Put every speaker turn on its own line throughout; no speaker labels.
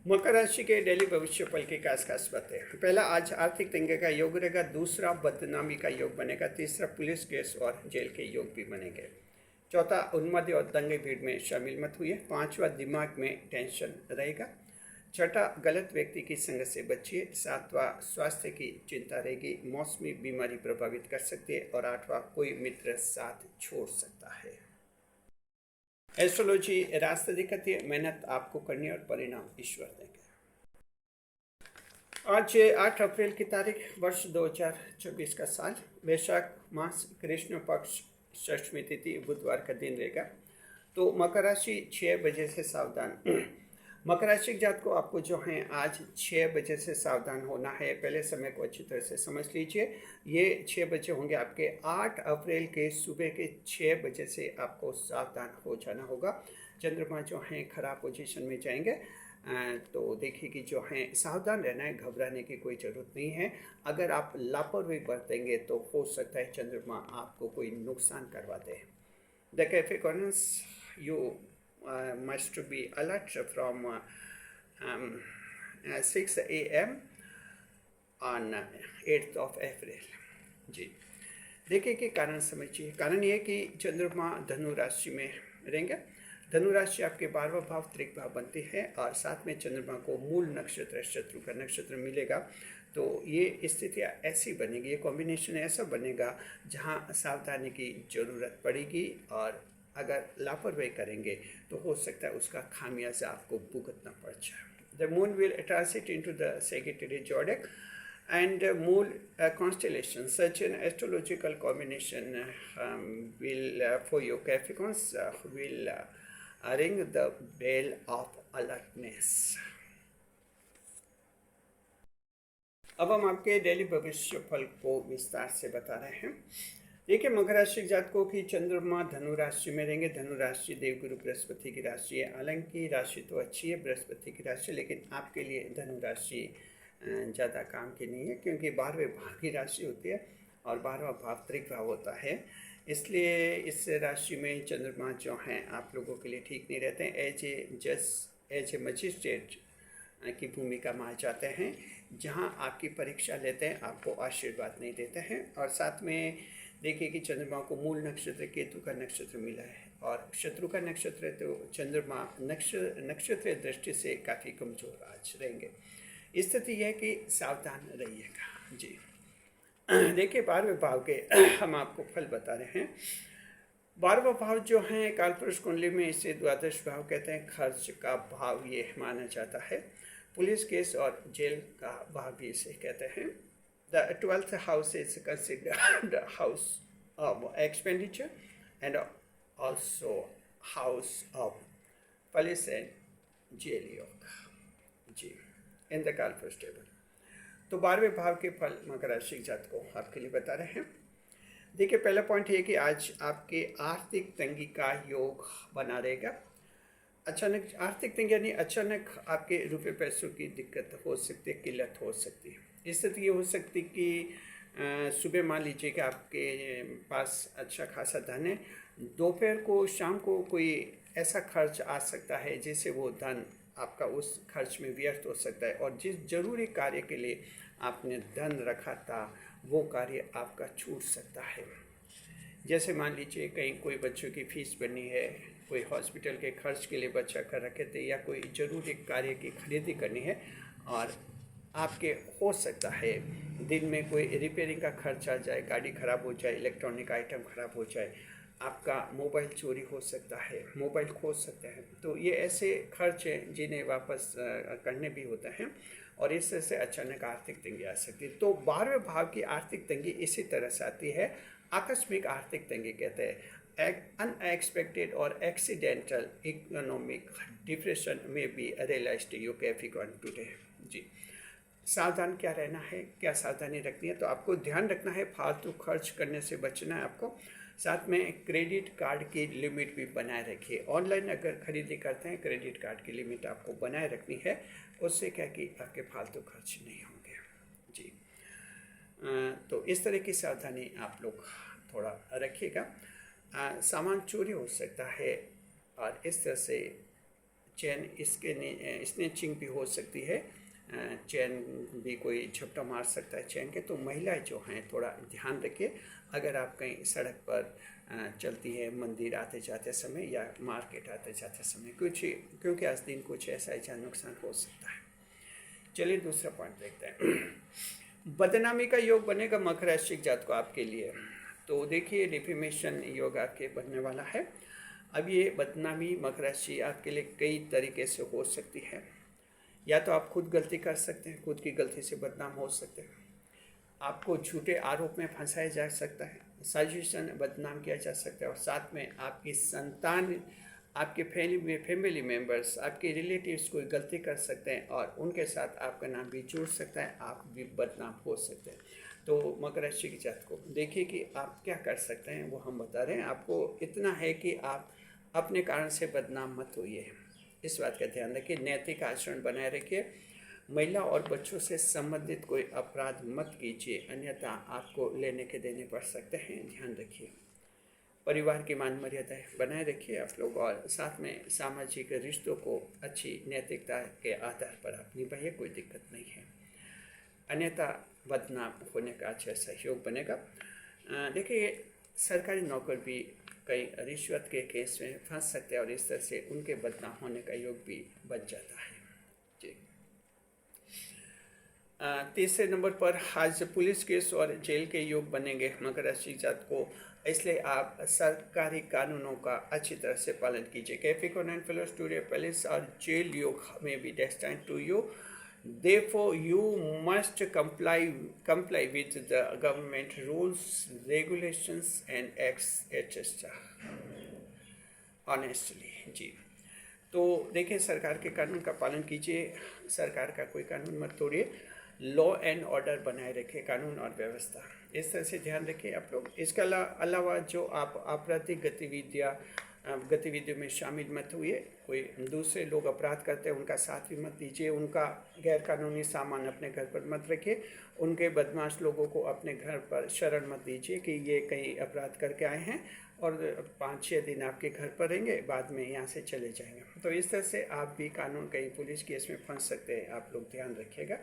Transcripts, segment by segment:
मकर राशि के डेली भविष्य फल की खास बातें। पहला, आज आर्थिक तंगी का योग रहेगा। दूसरा, बदनामी का योग बनेगा। तीसरा, पुलिस केस और जेल के योग भी बनेंगे। चौथा, उन्मादी और दंगे भीड़ में शामिल मत हुई। पांचवा, दिमाग में टेंशन रहेगा। छठा, गलत व्यक्ति की संगत से बचिए। सातवां, स्वास्थ्य की चिंता रहेगी। मौसमी बीमारी प्रभावित कर सकती है। और आठवां, कोई मित्र साथ छोड़ सकता है। एस्ट्रोलॉजी रास्ता दिखाती है, मेहनत आपको करनी है और परिणाम ईश्वर देंगे। आज 8 अप्रैल की तारीख, वर्ष 2024 का साल, वैशाख मास, कृष्ण पक्ष, षष्ठी तिथि, बुधवार का दिन रहेगा। तो मकर राशि 6 बजे से सावधान। मकर राशि जात को आपको जो है आज 6 बजे से सावधान होना है। पहले समय को अच्छी तरह से समझ लीजिए। ये 6 बजे होंगे आपके 8 अप्रैल के सुबह के 6 बजे से आपको सावधान हो जाना होगा। चंद्रमा जो हैं खराब पोजीशन में जाएंगे, तो देखिए कि जो है सावधान रहना है, घबराने की कोई ज़रूरत नहीं है। अगर आप लापरवाही बरतेंगे तो हो सकता है चंद्रमा आपको कोई नुकसान करवा दे। The Capricorns, you must be alert from 6 a.m. on 8th of April। जी, देखिए कि कारण समझिए। कारण ये कि चंद्रमा धनु राशि में रहेंगे। धनु राशि आपके 12वां भाव त्रिक भाव बनती है और साथ में चंद्रमा को मूल नक्षत्र शत्रु का नक्षत्र मिलेगा। तो ये स्थितियाँ ऐसी बनेगी, ये कॉम्बिनेशन ऐसा बनेगा जहाँ सावधानी की ज़रूरत पड़ेगी। और अगर लापरवाही करेंगे तो हो सकता है उसका खामियाजा आपको भुगतना पड़ जाए। The moon will transit into the Sagittarius zodiac and moon constellation. Such an astrological combination will for your Capricorns will ring the bell of alertness। अब हम आपके डेली भविष्य फल को विस्तार से बता रहे हैं। देखिए, मकर राशि जातकों की चंद्रमा धनु राशि में रहेंगे। धनु राशि देवगुरु बृहस्पति की राशि है। हालांकि राशि तो अच्छी है बृहस्पति की राशि, लेकिन आपके लिए धनु राशि ज़्यादा काम की नहीं है, क्योंकि 12वें भाव की राशि होती है और 12वां भाव त्रिक भाव होता है। इसलिए इस राशि में चंद्रमा जो हैं आप लोगों के लिए ठीक नहीं रहते हैं। एज ए मजिस्ट्रेट की भूमिका में आ जाते हैं, जहां आपकी परीक्षा लेते हैं, आपको आशीर्वाद नहीं देते हैं। और साथ में देखिए कि चंद्रमा को मूल नक्षत्र केतु का नक्षत्र मिला है और शत्रु का नक्षत्र, तो चंद्रमा नक्षत्र दृष्टि से काफ़ी कमजोर आज रहेंगे। स्थिति यह है कि सावधान रहिएगा। जी, देखिए 12वें भाव के हम आपको फल बता रहे हैं। 12वां भाव जो है कालपुरुष कुंडली में इसे द्वादश भाव कहते हैं। खर्च का भाव ये माना जाता है। पुलिस केस और जेल का भाव भी इसे कहते हैं। The 12th house is considered house of expenditure and also house of police and jail योग। जी, इन द कालपुरुष टेबल। तो 12वें भाव के फल मकर राशि जातकों आपके लिए बता रहे हैं। देखिए, पहला पॉइंट ये कि आज आपके आर्थिक तंगी का योग बना रहेगा। अचानक आर्थिक तंगी यानी अचानक आपके रुपये पैसों की दिक्कत हो सकती है, किल्लत हो सकती है। स्थिति ये हो सकती है कि सुबह मान लीजिए कि आपके पास अच्छा खासा धन है, दोपहर को शाम को कोई ऐसा खर्च आ सकता है जिससे वो धन आपका उस खर्च में व्यर्थ हो सकता है। और जिस जरूरी कार्य के लिए आपने धन रखा था वो कार्य आपका छूट सकता है। जैसे मान लीजिए कहीं कोई बच्चों की फीस भरनी है, कोई हॉस्पिटल के खर्च के लिए बचा कर रखे थे, या कोई जरूरी कार्य की खरीदी करनी है और आपके हो सकता है दिन में कोई रिपेयरिंग का खर्च आ जाए, गाड़ी ख़राब हो जाए, इलेक्ट्रॉनिक आइटम ख़राब हो जाए, आपका मोबाइल चोरी हो सकता है, मोबाइल खो सकता है। तो ये ऐसे खर्च हैं जिन्हें वापस करने भी होते हैं और इससे से अचानक आर्थिक तंगी आ सकती है। तो 12वें भाव की आर्थिक तंगी इसी तरह से आती है, आकस्मिक आर्थिक तंगी कहते हैं। अनएक्सपेक्टेड और एक्सीडेंटल इकोनॉमिक डिप्रेशन में be realized you Capricorn today. जी, सावधान क्या रहना है, क्या सावधानी रखनी है, तो आपको ध्यान रखना है फालतू खर्च करने से बचना है आपको। साथ में क्रेडिट कार्ड की लिमिट भी बनाए रखिए। ऑनलाइन अगर खरीदी करते हैं, क्रेडिट कार्ड की लिमिट आपको बनाए रखनी है, उससे क्या कि आपके फालतू खर्च नहीं होंगे। जी, तो इस तरह की सावधानी आप लोग थोड़ा रखिएगा। सामान चोरी हो सकता है और इस तरह से चैन स्नेचिंग भी हो सकती है, चैन भी कोई झपटा मार सकता है चैन के। तो महिलाएं जो हैं थोड़ा ध्यान रखिए, अगर आप कहीं सड़क पर चलती है, मंदिर आते जाते समय या मार्केट आते जाते समय, क्योंकि आज दिन कुछ ऐसा या नुकसान हो सकता है। चलिए दूसरा पॉइंट देखते हैं। बदनामी का योग बनेगा मकर राशि जात को आपके लिए। तो देखिए डिफेमेशन योग आपके बनने वाला है। अब ये बदनामी मकर राशि आपके लिए कई तरीके से हो सकती है। या तो आप खुद गलती कर सकते हैं, खुद की गलती से बदनाम हो सकते हैं, आपको झूठे आरोप में फंसाया जा सकता है, साजिशन बदनाम किया जा सकता है, और साथ में आपकी संतान, आपके फैमिली मेम्बर्स, आपके रिलेटिव्स कोई गलती कर सकते हैं और उनके साथ आपका नाम भी जुड़ सकता है, आप भी बदनाम हो सकते हैं। तो मकर राशि की जात को देखिए कि आप क्या कर सकते हैं, वो हम बता रहे हैं। आपको इतना है कि आप अपने कारण से बदनाम मत होइए, इस बात का ध्यान रखिए। नैतिक आचरण बनाए रखिए। महिला और बच्चों से संबंधित कोई अपराध मत कीजिए, अन्यथा आपको लेने के देने पड़ सकते हैं, ध्यान रखिए। परिवार की मान मर्यादाएं बनाए रखिए आप लोग, और साथ में सामाजिक रिश्तों को अच्छी नैतिकता के आधार पर आप निभाइए, कोई दिक्कत नहीं है, अन्यथा बदनाम होने का अच्छा सहयोग बनेगा। देखिए सरकारी नौकर भी कई रिश्वत के केस में फंस सकते हैं और इस तरह से उनके बदनाम होने का योग भी बन जाता है जी। तीसरे नंबर पर आज पुलिस केस और जेल के योग बनेंगे मकर राशि जात को, इसलिए आप सरकारी कानूनों का अच्छी तरह से पालन कीजिए। Capricorn and fellows today police और जेल योग में भी destined to you, therefore you must comply with the government rules, regulations and acts etc. honestly जी। तो देखिए सरकार के कानून का पालन कीजिए, सरकार का कोई कानून मत तोड़िए, लॉ एंड ऑर्डर बनाए रखें, कानून और व्यवस्था, इस तरह से ध्यान रखिए आप लोग। इसके अलावा जो आप आपराधिक गतिविधियों में शामिल मत हुए, कोई दूसरे लोग अपराध करते हैं उनका साथ भी मत दीजिए, उनका गैरकानूनी सामान अपने घर पर मत रखिए, उनके बदमाश लोगों को अपने घर पर शरण मत दीजिए कि ये कहीं अपराध करके आए हैं और 5-6 दिन आपके घर पर रहेंगे, बाद में यहाँ से चले जाएंगे। तो इस तरह से आप भी कानून कहीं पुलिस केस में फंस सकते हैं, आप लोग ध्यान रखिएगा।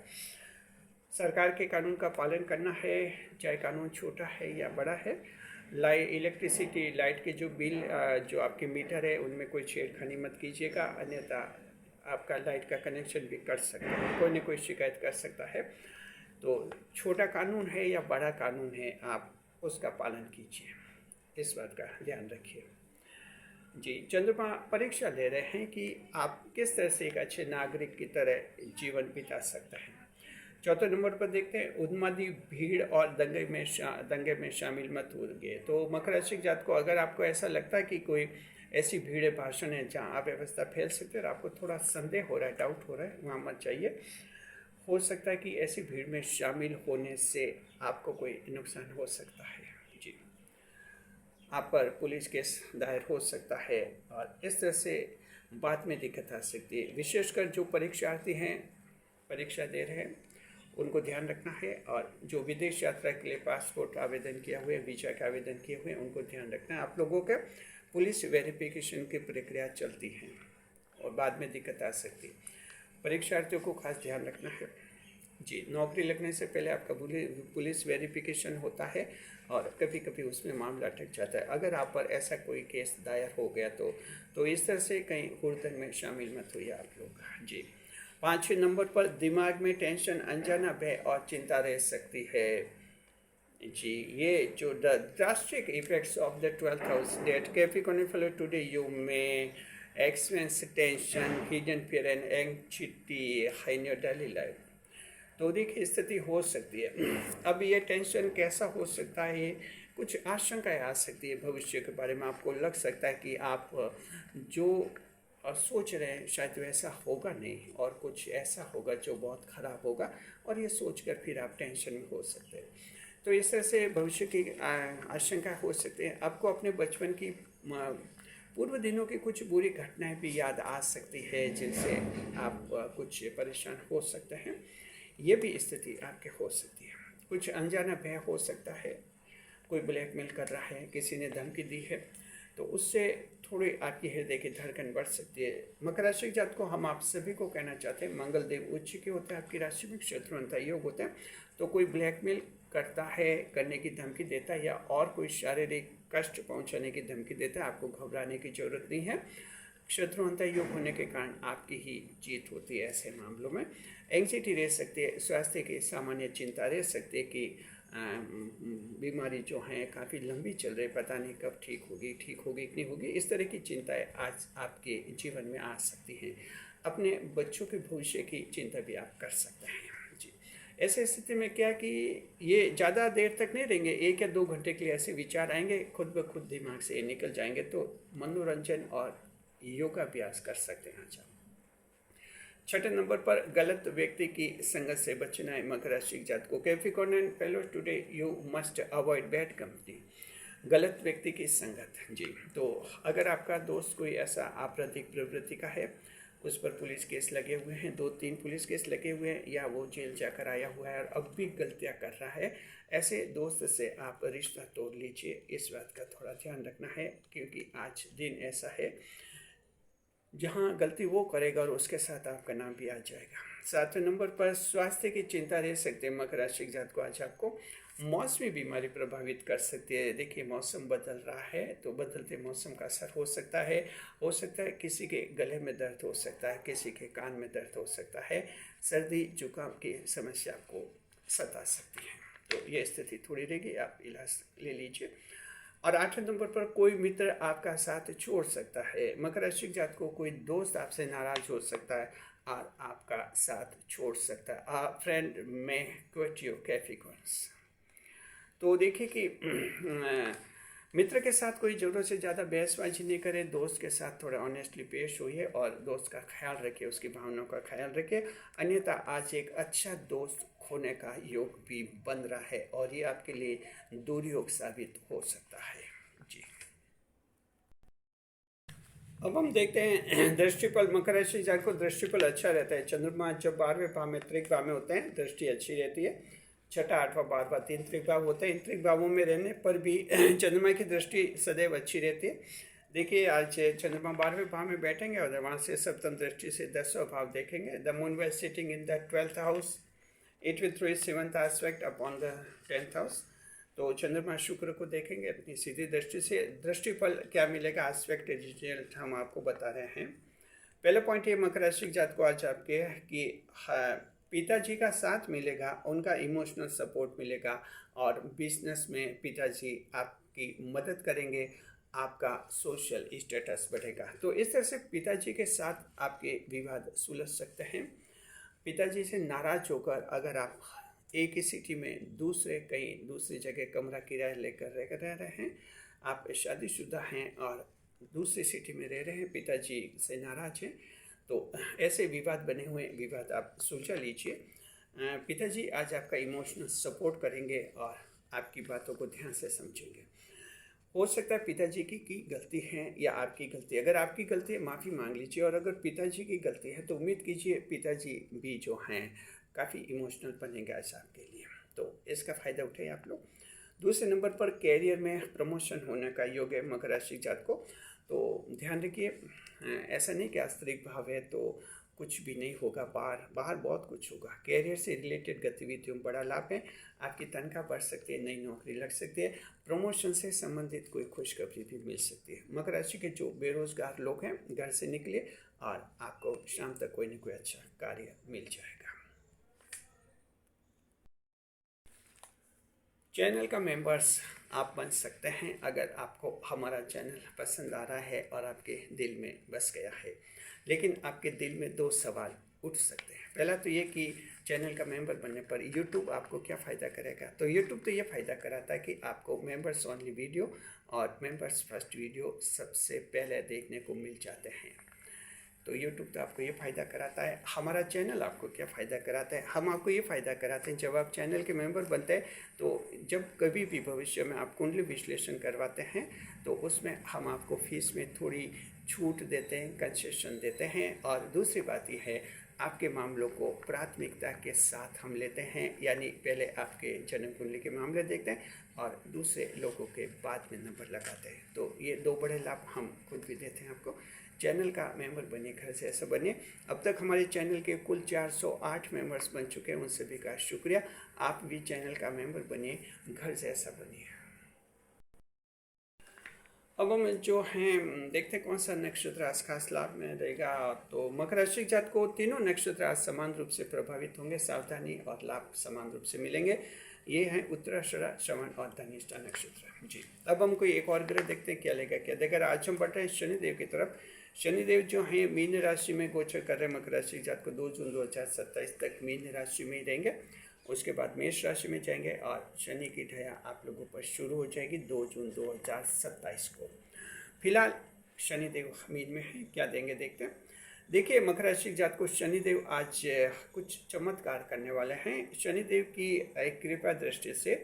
सरकार के कानून का पालन करना है, चाहे कानून छोटा है या बड़ा है। इलेक्ट्रिसिटी लाइट के जो बिल जो आपके मीटर है उनमें कोई छेड़खानी मत कीजिएगा, अन्यथा आपका लाइट का कनेक्शन भी कट सकता है, कोई न कोई शिकायत कर सकता है। तो छोटा कानून है या बड़ा कानून है, आप उसका पालन कीजिए, इस बात का ध्यान रखिए जी। चंद्रमा परीक्षा ले रहे हैं कि आप किस तरह से एक अच्छे नागरिक की तरह जीवन बिता सकते हैं। चौथे नंबर पर देखते हैं, उन्मादी भीड़ और दंगे में शामिल मत होइए। तो मकर राशि जात को अगर आपको ऐसा लगता है कि कोई ऐसी भीड़ भाषण है जहाँ अव्यवस्था फैल सकती है और आपको थोड़ा संदेह हो रहा है, डाउट हो रहा है, वहाँ मत जाइए। हो सकता है कि ऐसी भीड़ में शामिल होने से आपको कोई नुकसान हो सकता है जी, आप पर पुलिस केस दायर हो सकता है और इस तरह से बाद में दिक्कत आ सकती है। विशेषकर जो परीक्षार्थी हैं, परीक्षा दे रहे हैं, उनको ध्यान रखना है, और जो विदेश यात्रा के लिए पासपोर्ट आवेदन किया हुए, वीज़ा के आवेदन किए हुए, उनको ध्यान रखना है। आप लोगों के पुलिस वेरिफिकेशन की प्रक्रिया चलती है और बाद में दिक्कत आ सकती है, परीक्षार्थियों को खास ध्यान रखना है जी। नौकरी लगने से पहले आपका पुलिस वेरिफिकेशन होता है और कभी कभी उसमें मामला अटक जाता है। अगर आप पर ऐसा कोई केस दायर हो गया तो इस तरह से कहीं हुड़दंग में शामिल मत होइए आप लोग जी। 5वें नंबर पर दिमाग में टेंशन, अनजाना भय और चिंता रह सकती है जी। ये जो the drastic effects of the 12th house that Capricorn fellow today, you may experience tension, hidden fear and anxiety in your daily life. तो देखिए स्थिति हो सकती है। अब ये टेंशन कैसा हो सकता है, कुछ आशंकाएं आ सकती है भविष्य के बारे में। आपको लग सकता है कि आप जो सोच रहे हैं शायद वैसा होगा नहीं और कुछ ऐसा होगा जो बहुत ख़राब होगा, और ये सोचकर फिर आप टेंशन में हो सकते हैं। तो इस तरह से भविष्य की आशंका हो सकती है। आपको अपने बचपन की पूर्व दिनों की कुछ बुरी घटनाएं भी याद आ सकती है जिनसे आप कुछ परेशान हो सकते हैं। ये भी स्थिति आपके हो सकती है। कुछ अनजाना भय हो सकता है, कोई ब्लैकमेल कर रहा है, किसी ने धमकी दी है, तो उससे थोड़ी आपकी हृदय की धड़कन बढ़ सकती है। मकर राशि जात को हम आप सभी को कहना चाहते हैं, मंगल देव उच्च के होते हैं, आपकी राशि में शत्रुअंता योग होते हैं। तो कोई ब्लैकमेल करता है, करने की धमकी देता है, या और कोई शारीरिक कष्ट पहुंचाने की धमकी देता है, आपको घबराने की जरूरत नहीं है। शत्रुअंता योग होने के कारण आपकी ही जीत होती है। ऐसे मामलों में एंग्जाइटी रह सकती है, स्वास्थ्य की सामान्य चिंता रह सकती है कि बीमारी जो है काफ़ी लंबी चल रही है, पता नहीं कब ठीक होगी कि नहीं होगी। इस तरह की चिंताएं आज आपके जीवन में आ सकती हैं। अपने बच्चों के भविष्य की चिंता भी आप कर सकते हैं जी। ऐसे स्थिति में क्या कि ये ज़्यादा देर तक नहीं रहेंगे, 1 या 2 घंटे के लिए ऐसे विचार आएंगे, खुद ब खुद दिमाग से निकल जाएंगे। तो मनोरंजन और योगाभ्यास कर सकते हैं। अच्छा, 6 नंबर पर गलत व्यक्ति की संगत से बचना है मकर राशि जात को। Capricorn and fellow today you must avoid bad company. गलत व्यक्ति की संगत जी। तो अगर आपका दोस्त कोई ऐसा आपराधिक प्रवृत्ति का है, उस पर पुलिस केस लगे हुए हैं, 2-3 पुलिस केस लगे हुए हैं, या वो जेल जाकर आया हुआ है और अब भी गलतियां कर रहा है, ऐसे दोस्त से आप रिश्ता तोड़ लीजिए। इस बात का थोड़ा ध्यान रखना है, क्योंकि आज दिन ऐसा है जहाँ गलती वो करेगा और उसके साथ आपका नाम भी आ जाएगा। 7वें नंबर पर स्वास्थ्य की चिंता रह सकती है मकर राशि जात को। आज आपको मौसमी बीमारी प्रभावित कर सकती है। देखिए, मौसम बदल रहा है, तो बदलते मौसम का असर हो सकता है किसी के गले में दर्द हो सकता है, किसी के कान में दर्द हो सकता है, सर्दी जुकाम की समस्या आपको सता सकती है। तो ये स्थिति थोड़ी रहेगी, आप इलाज ले लीजिए। और 8वें नंबर पर कोई मित्र आपका साथ छोड़ सकता है मकर राशि जात को। कोई दोस्त आपसे नाराज हो सकता है और आपका साथ छोड़ सकता है। आ फ्रेंड में क्विट योर कैप्रिकॉर्न्स। तो देखिए कि मित्र के साथ कोई ज़रूरत से ज़्यादा बहसबाजी नहीं करें, दोस्त के साथ थोड़ा ऑनेस्टली पेश होइए और दोस्त का ख्याल रखिए, उसकी भावनाओं का ख्याल रखिए। अन्यथा आज एक अच्छा दोस्त खोने का योग भी बन रहा है और ये आपके लिए दुर्योग साबित हो सकता है जी। अब हम देखते हैं दृष्टिफल। मकर राशि जात को दृष्टिफल अच्छा रहता है। चंद्रमा जब 12वें भाव में त्रिक भाव में होते हैं, दृष्टि अच्छी रहती है। 6, 8वां, 12वां 3 त्रिक भाव होते हैं। इन त्रिक भावों में रहने पर भी चंद्रमा की दृष्टि सदैव अच्छी रहती है। देखिए, आज चंद्रमा 12वें भाव में बैठेंगे और वहाँ से सप्तम दृष्टि से 10वां भाव देखेंगे। The moon well sitting in the 12th house, it will throw its 7th aspect upon the 10th house. तो चंद्रमा शुक्र को देखेंगे अपनी सीधी दृष्टि से। दृष्टिफल क्या मिलेगा, एस्पेक्ट रिजल्ट हम आपको बता रहे हैं। पहला पॉइंट ये मकर राशि जात को आज आपके कि पिताजी का साथ मिलेगा, उनका इमोशनल सपोर्ट मिलेगा और बिजनेस में पिताजी आपकी मदद करेंगे, आपका सोशल स्टेटस बढ़ेगा। तो इस तरह से पिताजी के साथ आपके विवाद सुलझ सकते हैं। पिताजी से नाराज होकर अगर आप एक ही सिटी में दूसरी जगह कमरा किराया लेकर रह रहे हैं, आप शादीशुदा हैं और दूसरी सिटी में रह रहे हैं, पिताजी से नाराज हैं, तो ऐसे विवाद आप सुलझा लीजिए। पिताजी आज आपका इमोशनल सपोर्ट करेंगे और आपकी बातों को ध्यान से समझेंगे। हो सकता है पिताजी की गलती है या आपकी गलती। अगर आपकी गलती है, माफ़ी मांग लीजिए, और अगर पिताजी की गलती है तो उम्मीद कीजिए पिताजी भी जो हैं काफ़ी इमोशनल बनेंगे आज आपके लिए। तो इसका फ़ायदा उठाइए आप लोग। दूसरे नंबर पर कैरियर में प्रमोशन होने का योग है मकर राशि जात को। तो ध्यान रखिए, ऐसा नहीं कि आस्तरिक भाव है तो कुछ भी नहीं होगा, बाहर बहुत कुछ होगा। कैरियर से रिलेटेड गतिविधियों में बड़ा लाभ है, आपकी तनख्वाह बढ़ सकती है, नई नौकरी लग सकती है, प्रमोशन से संबंधित कोई खुशखबरी भी मिल सकती है। मकर राशि के जो बेरोजगार लोग हैं, घर से निकले और आपको शाम तक कोई न कोई अच्छा कार्य मिल जाएगा। चैनल का मेंबर्स आप बन सकते हैं अगर आपको हमारा चैनल पसंद आ रहा है और आपके दिल में बस गया है। लेकिन आपके दिल में 2 सवाल उठ सकते हैं। पहला तो ये कि चैनल का मेंबर बनने पर यूट्यूब आपको क्या फ़ायदा करेगा। तो यूट्यूब तो ये फ़ायदा कराता है कि आपको मेंबर्स ओनली वीडियो और मेंबर्स फर्स्ट वीडियो सबसे पहले देखने को मिल जाते हैं। तो यूट्यूब तो आपको ये फ़ायदा कराता है। हमारा चैनल आपको क्या फ़ायदा कराता है, हम आपको ये फ़ायदा कराते हैं जब आप चैनल के मेंबर बनते हैं तो जब कभी भी भविष्य में आप कुंडली विश्लेषण करवाते हैं तो उसमें हम आपको फीस में थोड़ी छूट देते हैं, कंसेशन देते हैं। और दूसरी बात यह है, आपके मामलों को प्राथमिकता के साथ हम लेते हैं, यानी पहले आपके जन्म कुंडली के मामले देखते हैं और दूसरे लोगों के बाद में नंबर लगाते हैं। तो ये दो बड़े लाभ हम खुद भी देते हैं आपको। चैनल का मेंबर बनिए, घर से ऐसा बनिए। अब तक हमारे चैनल के कुल 408 मेंबर्स बन चुके हैं, उन सभी का शुक्रिया। आप भी चैनल का मेंबर बनिए, घर से ऐसा बनिए। अब हम जो हैं देखते हैं कौन सा नक्षत्र आज खास लाभ में रहेगा। तो मकर राशि जात को तीनों नक्षत्र आज समान रूप से प्रभावित होंगे, सावधानी और लाभ समान रूप से मिलेंगे। ये हैं उत्तराषाढ़, श्रवण और धनिष्ठा नक्षत्र जी। अब हम कोई एक और ग्रह देखते हैं क्या लेगा क्या देगा। आज हम बढ़ रहे हैं शनिदेव की तरफ। शनिदेव जो हैं मीन राशि में गोचर कर रहे हैं मकर राशि जात को 2 जून 2027 तक मीन राशि में ही रहेंगे। उसके बाद मेष राशि में जाएंगे और शनि की ढैया आप लोगों पर शुरू हो जाएगी 2 जून 2027 को। फिलहाल शनिदेव मीन में है, क्या देंगे देखते हैं। देखिए मकर राशि जात को शनिदेव आज कुछ चमत्कार करने वाले हैं। शनिदेव की एक कृपा दृष्टि से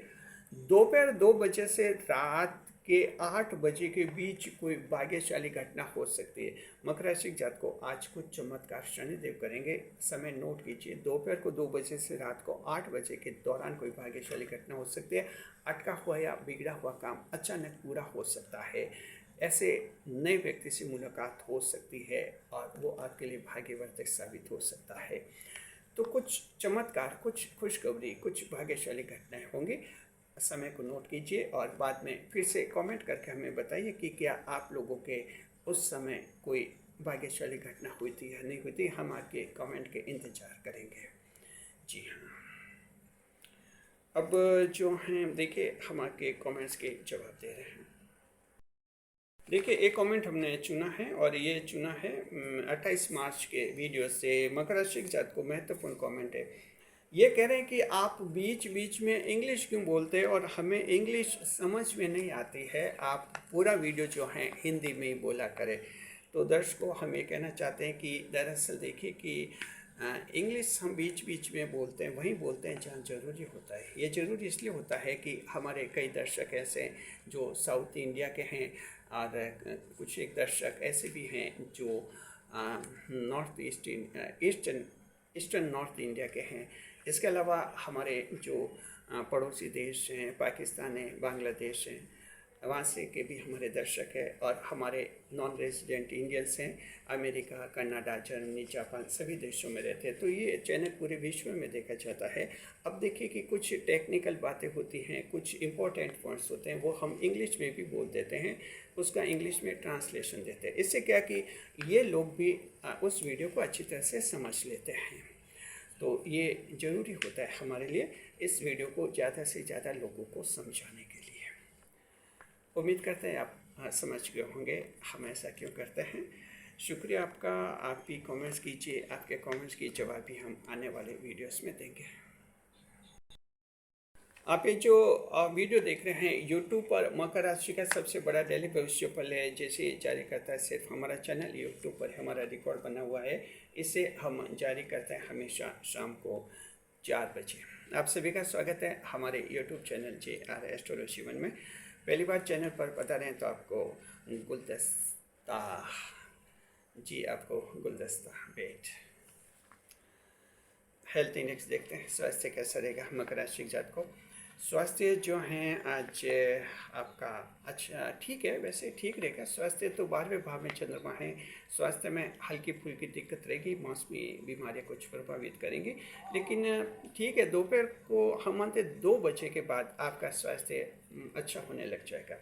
दोपहर 2 बजे से रात के 8 बजे के बीच कोई भाग्यशाली घटना हो सकती है। मकर राशि जात को आज कुछ चमत्कार शनिदेव करेंगे। समय नोट कीजिए, दोपहर को 2 बजे से रात को 8 बजे के दौरान कोई भाग्यशाली घटना हो सकती है। अटका हुआ या बिगड़ा हुआ काम अचानक पूरा हो सकता है। ऐसे नए व्यक्ति से मुलाकात हो सकती है और वो आपके लिए भाग्यवर्धक साबित हो सकता है। तो कुछ चमत्कार, कुछ खुशखबरी, कुछ भाग्यशाली घटनाएं होंगी। समय को नोट कीजिए और बाद में फिर से कमेंट करके हमें बताइए कि क्या आप लोगों के उस समय कोई भाग्यशाली घटना हुई थी या नहीं हुई थी। हम आपके कमेंट के इंतजार करेंगे। जी हाँ, अब जो हैं देखिए हम आपके कमेंट्स के जवाब दे रहे हैं। देखिए एक कमेंट हमने चुना है और ये चुना है 28 मार्च के वीडियो से। मकर राशि के जात को महत्वपूर्ण कमेंट है। ये कह रहे हैं कि आप बीच बीच में इंग्लिश क्यों बोलते हैं और हमें इंग्लिश समझ में नहीं आती है। आप पूरा वीडियो जो है हिंदी में ही बोला करें। तो दर्शकों हम ये कहना चाहते हैं कि दरअसल देखिए कि इंग्लिश हम बीच बीच में बोलते हैं, वहीं बोलते हैं जहाँ ज़रूरी होता है। ये ज़रूरी इसलिए होता है कि हमारे कई दर्शक ऐसे हैं जो साउथ इंडिया के हैं और कुछ एक दर्शक ऐसे भी हैं जो नॉर्थ ईस्टर्न नॉर्थ इंडिया के हैं। इसके अलावा हमारे जो पड़ोसी देश हैं, पाकिस्तान है, बांग्लादेश हैं, वहाँ से के भी हमारे दर्शक हैं। और हमारे नॉन रेजिडेंट इंडियंस हैं, अमेरिका, कनाडा, जर्मनी, जापान सभी देशों में रहते हैं। तो ये चैनल पूरे विश्व में देखा जाता है। अब देखिए कि कुछ टेक्निकल बातें होती हैं, कुछ इम्पोर्टेंट पॉइंट्स होते हैं, वो हम इंग्लिश में भी बोल देते हैं, उसका इंग्लिश में ट्रांसलेशन देते हैं। इससे क्या कि ये लोग भी उस वीडियो को अच्छी तरह से समझ लेते हैं। तो ये ज़रूरी होता है हमारे लिए इस वीडियो को ज़्यादा से ज़्यादा लोगों को समझाने के लिए। उम्मीद करते हैं आप समझ गए होंगे हम ऐसा क्यों करते हैं। शुक्रिया आपका। आप भी कमेंट्स कीजिए, आपके कमेंट्स की जवाब भी हम आने वाले वीडियोस में देंगे। आप ये जो वीडियो देख रहे हैं यूट्यूब पर मकर राशि का सबसे बड़ा डेली भविष्य फल है, जैसे जारी करता है सिर्फ हमारा चैनल यूट्यूब पर हमारा रिकॉर्ड बना हुआ है। इसे हम जारी करते हैं हमेशा शाम को 4 बजे। आप सभी का स्वागत है हमारे YouTube channel JR astrology one में। पहली बार चैनल पर पता रहें तो आपको गुलदस्ता भेंट। हेल्थ इंडेक्स देखते हैं, स्वास्थ्य कैसा रहेगा मकर राशि जात को। स्वास्थ्य जो हैं आज आपका अच्छा ठीक है, वैसे ठीक रहेगा। स्वास्थ्य तो 12वें भाव में चंद्रमा है। स्वास्थ्य में हल्की फुल्की दिक्कत रहेगी, मौसमी बीमारियां कुछ प्रभावित करेंगी, लेकिन ठीक है। दोपहर को हम मानते 2 बजे के बाद आपका स्वास्थ्य अच्छा होने लग जाएगा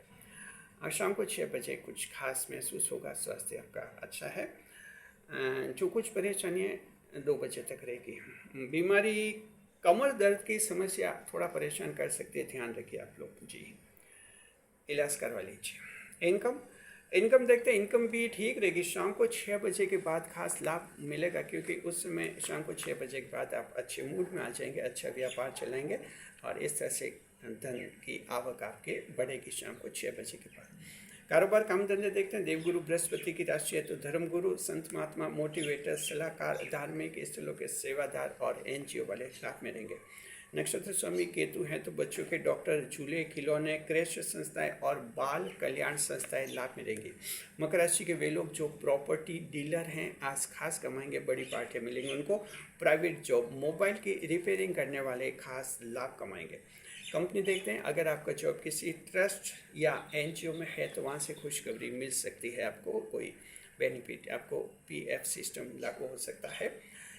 और शाम को 6 बजे कुछ खास महसूस होगा, स्वास्थ्य आपका अच्छा है। जो कुछ परेशानियाँ 2 बजे तक रहेगी। बीमारी कमर दर्द की समस्या थोड़ा परेशान कर सकती है, ध्यान रखिए आप लोग जी, इलाज करवा लीजिए। इनकम देखते हैं, इनकम भी ठीक रहेगी। शाम को 6 बजे के बाद खास लाभ मिलेगा, क्योंकि उस समय शाम को 6 बजे के बाद आप अच्छे मूड में आ जाएंगे, अच्छा व्यापार चलाएंगे और इस तरह से धन की आवक आपके बढ़ेगी शाम को 6 बजे के बाद। कारोबार काम धंधे देखते हैं, देवगुरु बृहस्पति की राशि है तो धर्मगुरु, संत महात्मा, मोटिवेटर, सलाहकार, धार्मिक स्थलों के सेवादार और NGO वाले लाभ में रहेंगे। नक्षत्र स्वामी केतु हैं तो बच्चों के डॉक्टर, झूले, खिलौने, क्रेश संस्थाएं और बाल कल्याण संस्थाएं लाभ मिलेंगी। मकर राशि के वे लोग जो प्रॉपर्टी डीलर हैं आज खास कमाएंगे, बड़ी पार्टियां मिलेंगी उनको। प्राइवेट जॉब, मोबाइल की रिपेयरिंग करने वाले खास लाभ कमाएंगे। कंपनी देखते हैं, अगर आपका जॉब किसी ट्रस्ट या एनजीओ में है तो वहाँ से खुशखबरी मिल सकती है, आपको कोई बेनिफिट, आपको पीएफ सिस्टम लागू हो सकता है।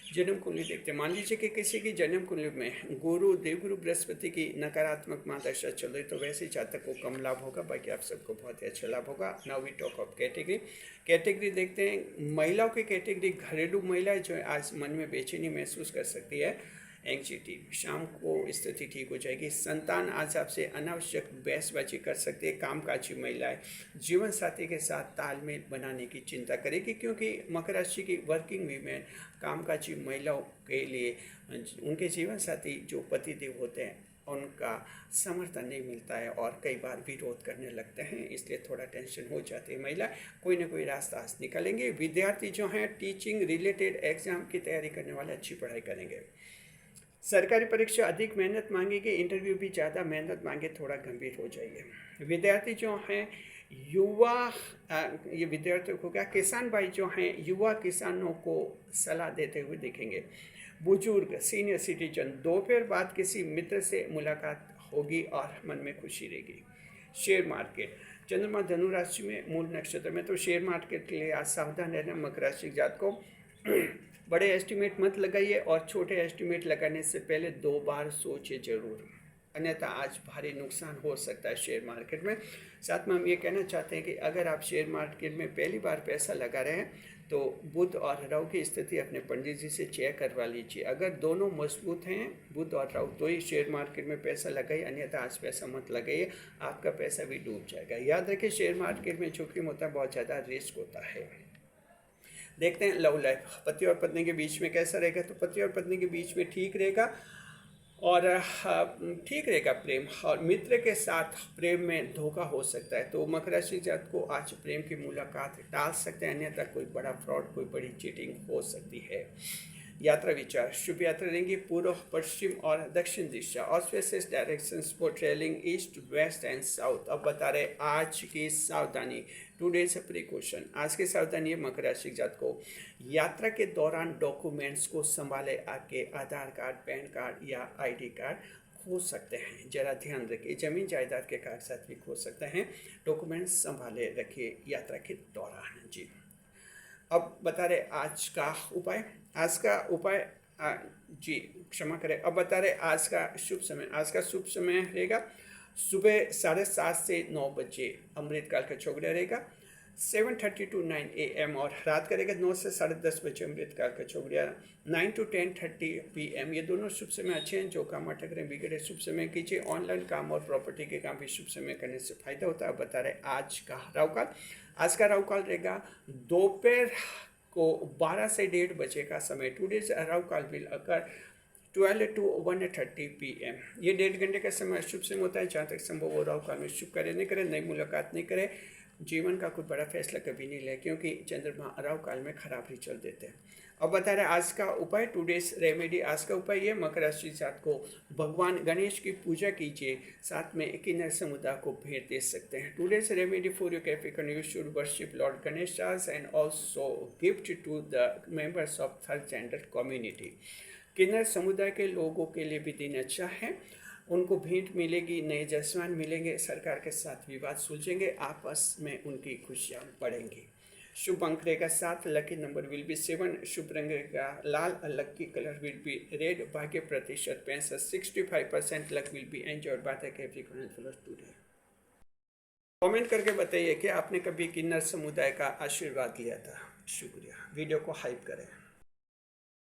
जन्म कुंडली देखते हैं, मान लीजिए कि किसी की जन्म कुंडली में गुरु, देवगुरु बृहस्पति की नकारात्मक महादशा चल रही तो वैसे जातक को कम लाभ होगा, बाकी आप सबको बहुत ही अच्छा लाभ होगा। Now we talk of category देखते हैं, महिलाओं की कैटेगरी घरेलू महिलाएं जो आज मन में बेचैनी महसूस कर सकती है, एंग्जाइटी, शाम को स्थिति ठीक हो जाएगी। संतान आज आपसे अनावश्यक बहसबाजी कर सकते हैं। कामकाजी महिलाएं जीवन साथी के साथ तालमेल बनाने की चिंता करेगी, क्योंकि मकर राशि की वर्किंग वीमेन, कामकाजी महिलाओं के लिए उनके जीवन साथी जो पतिदेव होते हैं उनका समर्थन नहीं मिलता है और कई बार विरोध करने लगते हैं, इसलिए थोड़ा टेंशन हो जाती है। महिला कोई ना कोई रास्ता आज निकालेंगे। विद्यार्थी जो हैं टीचिंग रिलेटेड एग्जाम की तैयारी करने वाले अच्छी पढ़ाई करेंगे। सरकारी परीक्षा अधिक मेहनत मांगेगी, इंटरव्यू भी ज़्यादा मेहनत मांगे, थोड़ा गंभीर हो जाइए। विद्यार्थी जो हैं युवा, ये विद्यार्थियों को क्या, किसान भाई जो हैं युवा किसानों को सलाह देते हुए दिखेंगे। बुजुर्ग, सीनियर सिटीजन, दोपहर बाद किसी मित्र से मुलाकात होगी और मन में खुशी रहेगी। शेयर मार्केट, चंद्रमा धनु राशि में मूल नक्षत्र में, तो शेयर मार्केट के लिए आज सावधान रहना। मकर राशि जात को बड़े एस्टिमेट मत लगाइए और छोटे एस्टिमेट लगाने से पहले 2 बार सोचिए जरूर, अन्यथा आज भारी नुकसान हो सकता है शेयर मार्केट में। साथ में हम ये कहना चाहते हैं कि अगर आप शेयर मार्केट में पहली बार पैसा लगा रहे हैं तो बुध और राहु की स्थिति अपने पंडित जी से चेक करवा लीजिए। अगर दोनों मजबूत हैं, बुध और राहु, तो ही शेयर मार्केट में पैसा लगाइए, अन्यथा आज पैसा मत लगाइए, आपका पैसा भी डूब जाएगा। याद रखिए शेयर मार्केट में जोखिम होता है, बहुत ज़्यादा रिस्क होता है। देखते हैं लव लाइफ, पति और पत्नी के बीच में कैसा रहेगा, तो पति और पत्नी के बीच में ठीक रहेगा और ठीक रहेगा प्रेम, और मित्र के साथ प्रेम में धोखा हो सकता है, तो मकर राशि जात को आज प्रेम की मुलाकात टाल सकते हैं, अन्यथा कोई बड़ा फ्रॉड, कोई बड़ी चीटिंग हो सकती है। यात्रा विचार, शुभ यात्रा रहेंगी पूर्व, पश्चिम और दक्षिण दिशा, auspicious directions for travelling east, west and south. अब बता रहे आज की सावधानी, टुडेज प्रिकॉशन, आज की सावधानी है मकर राशि जात को, यात्रा के दौरान डॉक्यूमेंट्स को संभाले, आके आधार कार्ड, पैन कार्ड या आईडी कार्ड खो सकते हैं, जरा ध्यान रखिए। जमीन जायदाद के कागजात भी खो सकते हैं, डॉक्यूमेंट्स संभाले रखिए यात्रा के दौरान जी। अब बता रहे आज का उपाय, आज का उपाय जी क्षमा करें, अब बता रहे आज का शुभ समय, आज का शुभ समय रहेगा सुबह 7:30 से 9 बजे अमृतकाल का चौगड़ा रहेगा, 7:30 to 9 AM, और रात का रहेगा 9 से 10:30 बजे अमृतकाल का चौगड़ा, 9 to 10:30 PM। ये दोनों शुभ समय अच्छे हैं, जो काम अटक रहे बिगड़े शुभ समय कीजिए। ऑनलाइन काम और प्रॉपर्टी के काम भी शुभ समय करने से फायदा होता है। बता रहे आज का राहुकाल, आज का राहुकाल रहेगा दोपहर को 12 से 1:30 बजे का समय। Today's Rahukaal will occur 12 to 1:30 PM। ये 1.5 घंटे का समय शुभ समय होता है, जहाँ तक संभव हो राहुकाल में शुभ कार्य नहीं करें, नई मुलाकात नहीं करें, जीवन का कोई बड़ा फैसला कभी नहीं ले, क्योंकि चंद्रमा राहुकाल में खराब ही चल देते हैं। अब बता रहे आज का उपाय, टुडेज रेमेडी, आज का उपाय ये मकर राशि जात को भगवान गणेश की पूजा कीजिए, साथ में किन्नर समुदाय को भेंट दे सकते हैं। Today's remedy for your Capricorn, you should worship lord Ganesh and also gift to the members of third gender community. किन्नर समुदाय के लोगों के लिए भी दिन अच्छा है, उनको भेंट मिलेगी, नए जसवान मिलेंगे, सरकार के साथ विवाद सुलझेंगे, आपस में उनकी खुशियाँ बढ़ेंगी। शुभ अंक रहेगा 7, लकी नंबर विल बी 7, शुभ रंग रहेगा लाल, lucky colour will be red, भाग्य प्रतिशत 65, 65% luck will be enjoyed by the Capricorn today. Comment करके बताइए कि आपने कभी किन्नर समुदाय का आशीर्वाद लिया था। शुक्रिया, वीडियो को हाइप करें।